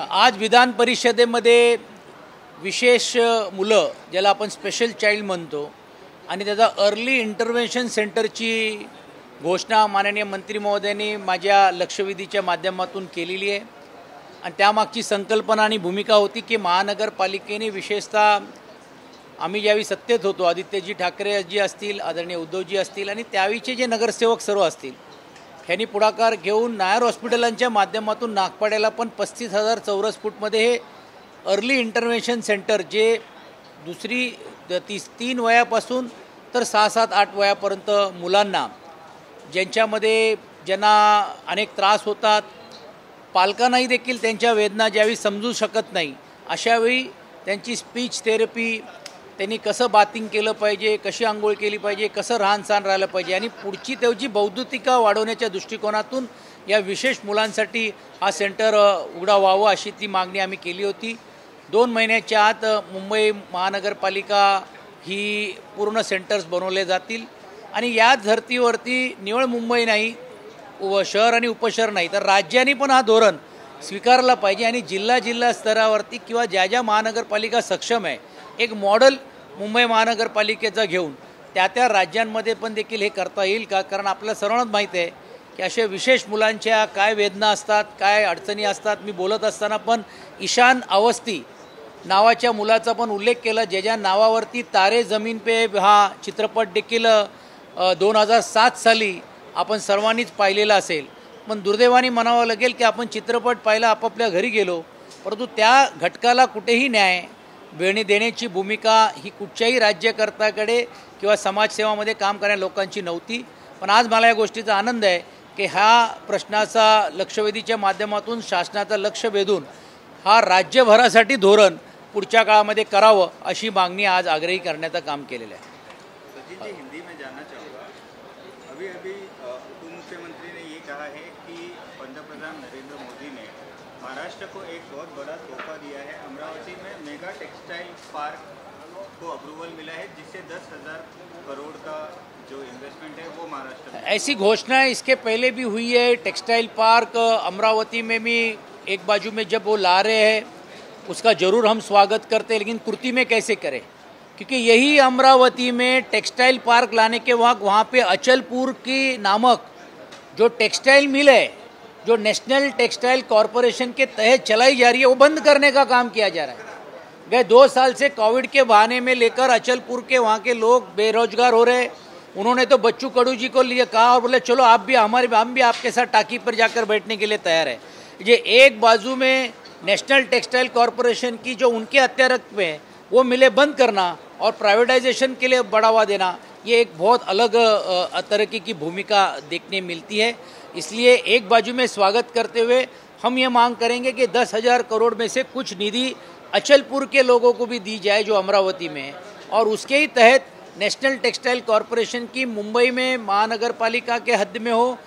आज विधान परिषदेमध्ये विशेष मुलं ज्याला आपण स्पेशल चाइल्ड म्हणतो आणि त्याचा अर्ली इंटरव्हेन्शन सेंटरची घोषणा माननीय मंत्री महोदयांनी माझ्या लक्षवेधीच्या माध्यमातून केलेली आहे। आणि त्यामागची संकल्पना आणि भूमिका होती की महानगरपालिकेने विशेषतः आम्ही ज्यावेळी सत्तेत होतो, आदित्यजी ठाकरे जी असतील, आदरणीय उद्धवजी असतील आणि त्यावेळीचे जे नगरसेवक सर्व असतील, ह्यांनी पुढाकार घेऊन नायर हॉस्पिटलांच्या माध्यमातून नागपाड्याला पण 35,000 चौरस फूटमध्ये हे अर्ली इंटरव्हेन्शन सेंटर जे दुसरी 3 वयापासून तर 6-7-8 वयापर्यंत मुलांना ज्यांना अनेक त्रास होतात, पालकांनाही देखील त्यांच्या वेदना ज्यावेळी समजू शकत नाही, अशावेळी त्यांची स्पीच थेरपी, त्यांनी कसं बाथिंग केलं पाहिजे, कशी आंघोळ केली पाहिजे, कसं राहणसहान राहिलं पाहिजे आणि पुढची त्यांची बौद्धिकता वाढवण्याच्या दृष्टिकोनातून या विशेष मुलांसाठी हा सेंटर उघडा व्हावं अशी ती मागणी आम्ही केली होती। 2 महिन्याच्या आत मुंबई महानगरपालिका ही पूर्ण सेंटर्स बनवले जातील आणि या धर्तीवरती निवळ मुंबई नाही, शहर आणि उपशहर नाही तर राज्यांनी पण हा धोरण स्वीकारला पाहिजे आणि जिल्हा स्तरावरती किंवा ज्या महानगरपालिका सक्षम आहे एक मॉडेल मुंबई महानगरपालिकेचा घेऊन त्या राज्यांमध्ये पण देखील हे करता येईल का? कारण आपल्याला सर्वांनाच माहीत आहे की अशा विशेष मुलांच्या काय वेदना असतात, काय अडचणी असतात। मी बोलत असताना पण ईशान अवस्थी नावाच्या मुलाचा पण उल्लेख केला, ज्याच्या नावावरती तारे जमीन पे हा चित्रपट देखील 2007 साली आपण सर्वांनीच पाहिलेला असेल। पण दुर्दैवाने म्हणावं लागेल की आपण चित्रपट पाहायला आपापल्या घरी गेलो, परंतु त्या घटकाला कुठेही न्याय देण्याची भूमिका ही कुठच्याही राज्यकर्त्याकडे किंवा समाजसेवामध्ये काम करणाऱ्या लोकांची नव्हती। पण आज मला या गोष्टीचा आनंद आहे की ह्या प्रश्नाचा लक्षवेधीच्या माध्यमातून शासनाचं लक्ष वेधून हा राज्यभरासाठी धोरण पुढच्या काळामध्ये करावं अशी मागणी आज आग्रही करण्याचं काम केलेलं आहे। सचिन जी, हिंदी में जानना चाहूँगा, अभी उप मुख्यमंत्री ने ये कहा है कि पंतप्रधान नरेंद्र मोदी ने महाराष्ट्र को एक बहुत बड़ा तोहफा दिया है। अमरावती में मेगा टेक्सटाइल पार्क को अप्रूवल मिला है जिससे 10,000 करोड़ का जो इन्वेस्टमेंट है वो महाराष्ट्र में। ऐसी घोषणा इसके पहले भी हुई है। टेक्सटाइल पार्क अमरावती में भी एक बाजू में जब वो ला रहे हैं उसका ज़रूर हम स्वागत करते हैं, लेकिन कुर्ती में कैसे करें? क्योंकि यही अमरावती में टेक्सटाइल पार्क लाने के वहाँ पे अचलपुर की नामक जो टेक्सटाइल मिल है, जो नेशनल टेक्सटाइल कॉरपोरेशन के तहत चलाई जा रही है, वो बंद करने का काम किया जा रहा है। गए 2 साल से कोविड के बहाने में लेकर अचलपुर के वहाँ के लोग बेरोजगार हो रहे। उन्होंने तो बच्चू कडू जी को लिए कहा और बोले चलो हम भी आपके साथ टाकी पर जाकर बैठने के लिए तैयार है। ये एक बाजू में नेशनल टेक्सटाइल कॉरपोरेशन की जो उनके अत्यरक्त में वो मिले बंद करना और प्राइवेटाइजेशन के लिए बढ़ावा देना, ये एक बहुत अलग तरह की भूमिका देखने मिलती है। इसलिए एक बाजू में स्वागत करते हुए हम ये मांग करेंगे कि 10,000 करोड़ में से कुछ निधि अचलपुर के लोगों को भी दी जाए जो अमरावती में है, और उसके ही तहत नेशनल टेक्सटाइल कॉरपोरेशन की मुंबई में महानगरपालिका के हद में हो,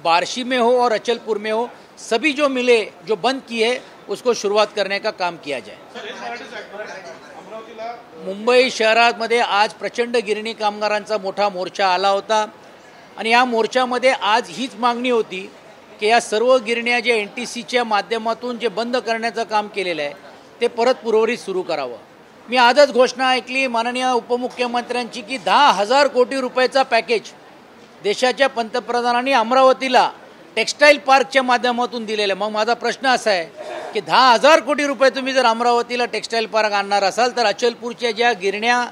बार्शी में हो और अचलपुर में हो, सभी जो मिले जो बंद किए उसको शुरुआत करने का काम किया जाए। मुंबई शहरामध्ये आज प्रचंड गिरणी कामगारांचा मोठा मोर्चा आला होता आणि या मोर्चामध्ये आज हीच मागणी होती की या सर्व गिरण्या जे NTCच्या माध्यमातून जे बंद करण्याचं काम केलेलं आहे ते परत पूर्वरित सुरू करावं। मी आजच घोषणा ऐकली माननीय उपमुख्यमंत्र्यांची की 10,000 कोटी रुपयाचा पॅकेज देशाच्या पंतप्रधानांनी अमरावतीला टेक्सटाइल पार्कच्या माध्यमातून दिलेलं आहे। मग माझा प्रश्न असा आहे की 10,000 कोटी रुपये तुम्ही जर अमरावतीला टेक्सटाइल पार्क आणणार असाल तर अचलपूरच्या ज्या गिरण्या,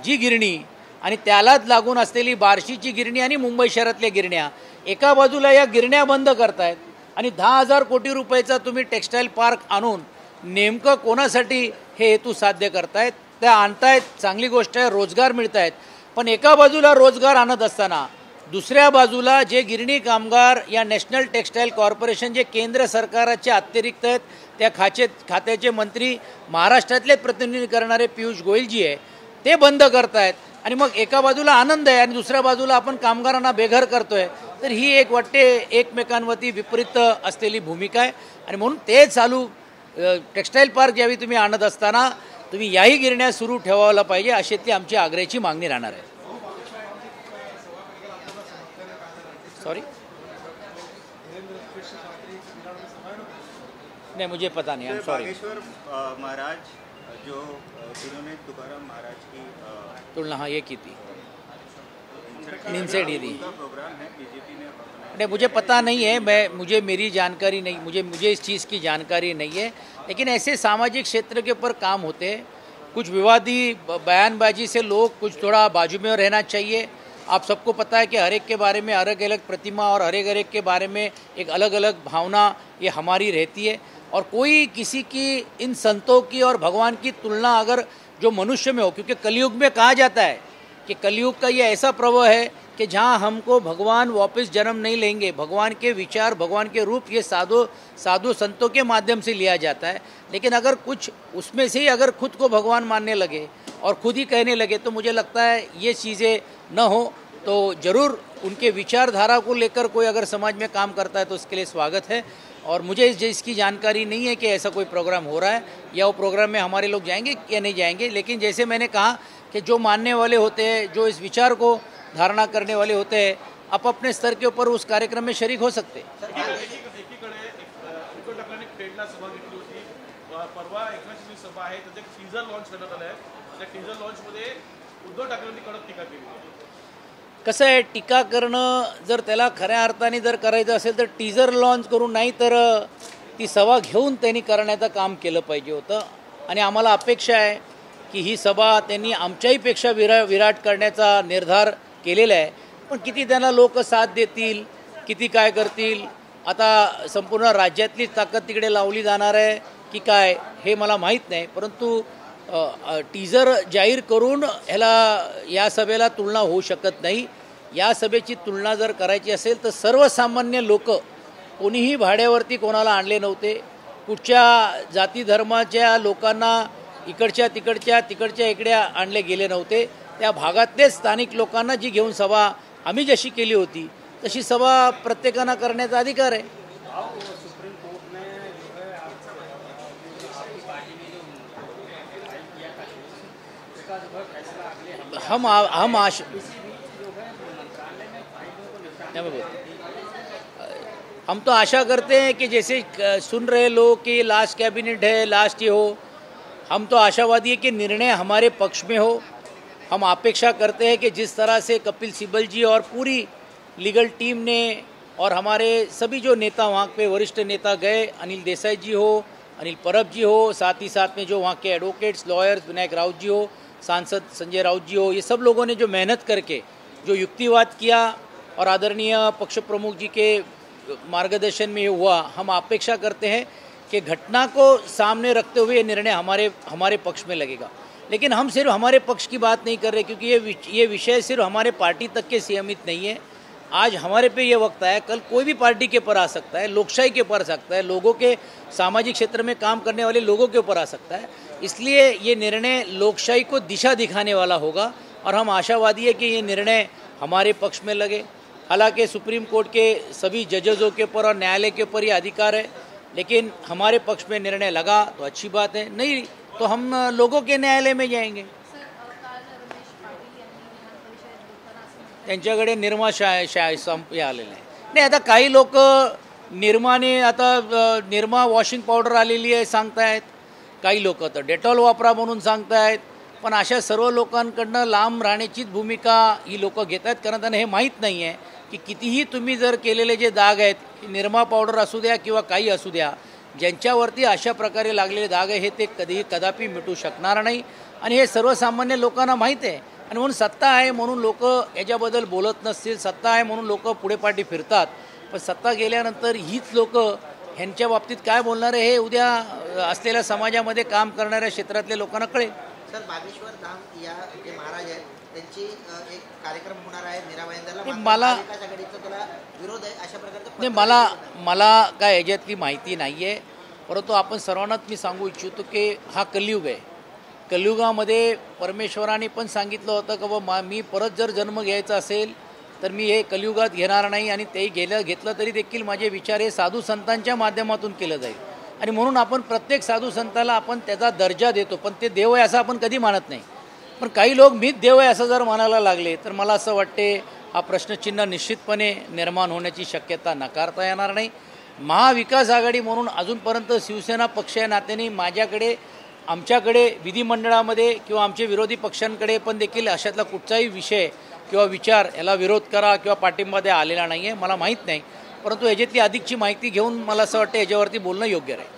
जी गिरणी आणि त्यालाच लागून असलेली बार्शीची गिरणी आणि मुंबई शहरातल्या गिरण्या, एका बाजूला या गिरण्या बंद करतायत आणि 10,000 कोटी रुपयाचा तुम्ही टेक्सटाइल पार्क आणून नेमकं कोणासाठी हे हेतू साध्य करतायत? त्या आणतायत, चांगली गोष्ट आहे, रोजगार मिळतायत, पण एका बाजूला रोजगार आणत असताना दुसऱ्या बाजूला जे गिरणी कामगार या नॅशनल टेक्सटाइल कॉर्पोरेशन जे केंद्र सरकारच्या अतिरिक्त आहेत, त्या खात्याचे मंत्री महाराष्ट्रातले प्रतिनिधी करणारे पियुष गोयलजी आहे, ते बंद करतायत आणि मग एका बाजूला आनंद आहे आणि दुसऱ्या बाजूला आपण कामगारांना बेघर करतोय। तर ही एक वाटते एकमेकांवरती विपरीत असलेली भूमिका आहे आणि म्हणून ते चालू टेक्सटाइल पार्क ज्यावेळी तुम्ही आणत असताना तुम्ही याही गिरण्या सुरू ठेवायला पाहिजे अशी ती आमची आग्रहाची मागणी राहणार आहे। सॉरी नहीं, मुझे पता नहीं, I am sir, sorry. Bageshwar Maharaj जो जिन्होंने तुकाराम महाराज की तुलना हाँ ये की थी, इंसल्ट निंसेड़ी दी। उनका प्रोग्राम है, बीजेपी ने ऑर्गेनाइज नहीं, मुझे पता नहीं है, मुझे मेरी जानकारी नहीं, मुझे इस चीज़ की जानकारी नहीं है। लेकिन ऐसे सामाजिक क्षेत्र के ऊपर काम होते हैं, कुछ विवादी बयानबाजी से लोग कुछ थोड़ा बाजू में रहना चाहिए। आप सबको पता है कि हर एक के बारे में अलग अलग प्रतिमा और हर एक के बारे में एक अलग अलग भावना ये हमारी रहती है। और कोई किसी की इन संतों की और भगवान की तुलना अगर जो मनुष्य में हो, क्योंकि कलयुग में कहा जाता है कि कलयुग का ये ऐसा प्रभव है कि जहाँ हमको भगवान वापस जन्म नहीं लेंगे, भगवान के विचार, भगवान के रूप ये साधु संतों के माध्यम से लिया जाता है। लेकिन अगर कुछ उसमें से ही अगर खुद को भगवान मानने लगे और खुद ही कहने लगे, तो मुझे लगता है ये चीज़ें न हो। तो ज़रूर उनके विचारधारा को लेकर कोई अगर समाज में काम करता है तो उसके लिए स्वागत है। और मुझे इसकी जानकारी नहीं है कि ऐसा कोई प्रोग्राम हो रहा है या वो प्रोग्राम में हमारे लोग जाएंगे या नहीं जाएंगे। लेकिन जैसे मैंने कहा कि जो मानने वाले होते हैं, जो इस विचार को धारणा करने वाले होते हैं, आप अपने स्तर के ऊपर उस कार्यक्रम में शरीक हो सकते हैं। उद्धव ठाकरेंनी पेडला सभा घेतली होती, परवा एकनाथची सभा आहे, त्याचं एक टीजर लॉन्च करण्यात आलं आहे. त्या टीजर लॉन्चमध्ये उद्धव ठाकरेंनी कडक टीका केली आहे. कसं आहे, टीका करणं जर त्याला खऱ्या अर्थाने जर करायचं असेल तर टीजर लॉन्च करून नाही तर ती सभा घेऊन त्यांनी करण्याचं काम केलं पाहिजे होतं. आणि आम्हाला अपेक्षा आहे की ही सभा त्यांनी आमच्याहीपेक्षा विराट करण्याचा निर्धार केलेला आहे. पण किती त्यांना लोक साथ देतील, किती काय करतील, आता संपूर्ण राज्यातली ताकद तिकडे लावली जाणार आहे की काय हे मला माहीत नाही. परंतु टीजर जाहीर करून ह्याला या सभेला तुलना होऊ शकत नाही. या सभेची तुलना जर करायची असेल तर सर्वसामान्य लोक कोणीही भाड्यावरती कोणाला आणले नव्हते. कुठच्या जाती धर्माच्या लोकांना इकडच्या तिकडच्या इकडे आणले गेले नव्हते. त्या भागातले स्थानिक लोकांना जी घेऊन सभा आम्ही जशी केली होती तशी सभा प्रत्येकानं करण्याचा अधिकार आहे. हम तो आशा करते हैं कि जैसे सुन रहे लोग कि लास्ट कैबिनेट है, लास्ट ये हो, हम तो आशावादी है कि निर्णय हमारे पक्ष में हो. हम अपेक्षा करते हैं कि जिस तरह से कपिल सिब्बल जी और पूरी लीगल टीम ने और हमारे सभी जो नेता वहाँ पे वरिष्ठ नेता गए, अनिल देसाई जी हो, अनिल परब जी हो, साथ ही साथ में जो वहाँ के एडवोकेट्स, लॉयर्स, विनायक राउत जी हो, सांसद संजय राउत जी हो, ये सब लोगों ने जो मेहनत करके जो युक्तिवाद किया और आदरणीय पक्ष प्रमुख जी के मार्गदर्शन में हुआ, हम अपेक्षा करते हैं कि घटना को सामने रखते हुए निर्णय हमारे पक्ष में लगेगा. लेकिन हम सिर्फ हमारे पक्ष की बात नहीं कर रहे, क्योंकि ये विषय सिर्फ हमारे पार्टी तक के सीमित नहीं है. आज हमारे पे ये वक्त आया, कल कोई भी पार्टी के ऊपर आ सकता है, लोकशाही के ऊपर आ सकता है, लोगों के सामाजिक क्षेत्र में काम करने वाले लोगों के ऊपर आ सकता है. इसलिए ये निर्णय लोकशाही को दिशा दिखाने वाला होगा और हम आशावादी है कि ये निर्णय हमारे पक्ष में लगे. हालांकि सुप्रीम कोर्ट के सभी जजेज़ों के ऊपर और न्यायालय के ऊपर ये अधिकार है, लेकिन हमारे पक्ष में निर्णय लगा तो अच्छी बात है, नहीं तो हम लोगों के न्यायालय में जाएंगे. त्यांच्याकडे निरमा हे आलेलं आहे. नाही, आता काही लोक निरमाने आता निरमा वॉशिंग पावडर आलेली आहे सांगतायत, काही लोक तर डेटॉल वापरा म्हणून सांगतायत. पण अशा सर्व लोकांकडनं लांब राहण्याचीच भूमिका ही लोक घेत आहेत, कारण त्यांना हे माहीत नाही आहे की कितीही तुम्ही जर केलेले जे दाग आहेत, निरमा पावडर असू द्या किंवा काही असू द्या, ज्यांच्यावरती अशा प्रकारे लागलेले दाग आहे हे ते कदापि मिटू शकणार नाही. आणि हे सर्वसामान्य लोकांना माहीत आहे. आणि म्हणून सत्ता आहे म्हणून लोक याच्याबद्दल बोलत नसतील, सत्ता आहे म्हणून लोक पुढे पाठी फिरतात. पण सत्ता गेल्यानंतर हीच लोक ह्यांच्या बाबतीत काय बोलणार आहे हे उद्या असलेल्या समाजामध्ये काम करणाऱ्या क्षेत्रातल्या लोकांना कळेल. सर, बागेश्वर धाम या जे महाराज आहेत त्यांची एक कार्यक्रम होणार आहे मीरा भाईंदरला, मला त्याला विरोध आहे अशा प्रकारचं. नाही, मला काय याच्यातली माहिती नाही आहे. परंतु आपण सर्वांनाच मी सांगू इच्छितो की हा कलियुग आहे. कलियुगामध्ये परमेश्वराने पण सांगितलं होतं की बाबा मी परत जर जन्म घ्यायचा असेल तर मी हे कलियुगात घेणार नाही, आणि तेही घेतलं तरी देखील माझे विचार हे साधू संतांच्या माध्यमातून केलं जाईल. आणि म्हणून आपण प्रत्येक साधू संताला आपण त्याचा दर्जा देतो, पण ते देव आहे असं आपण कधी मानत नाही. पण काही लोक मीच देव आहे असं जर म्हणायला लागले तर मला असं वाटते हा प्रश्नचिन्ह निश्चितपणे निर्माण होण्याची शक्यता नकारता येणार नाही. महाविकास आघाडी म्हणून अजूनपर्यंत शिवसेना पक्ष या नात्याने आमच्याकडे विधिमंडळामध्ये किंवा आमचे विरोधी पक्षांकडे पण देखील अशातला कुठचाही विषय किंवा विचार याला विरोध करा किंवा पाठिंबा द्या आलेला नाही आहे. मला माहीत नाही, परंतु याच्यातली अधिकची माहिती घेऊन मला असं वाटतं याच्यावरती बोलणं योग्य राहील.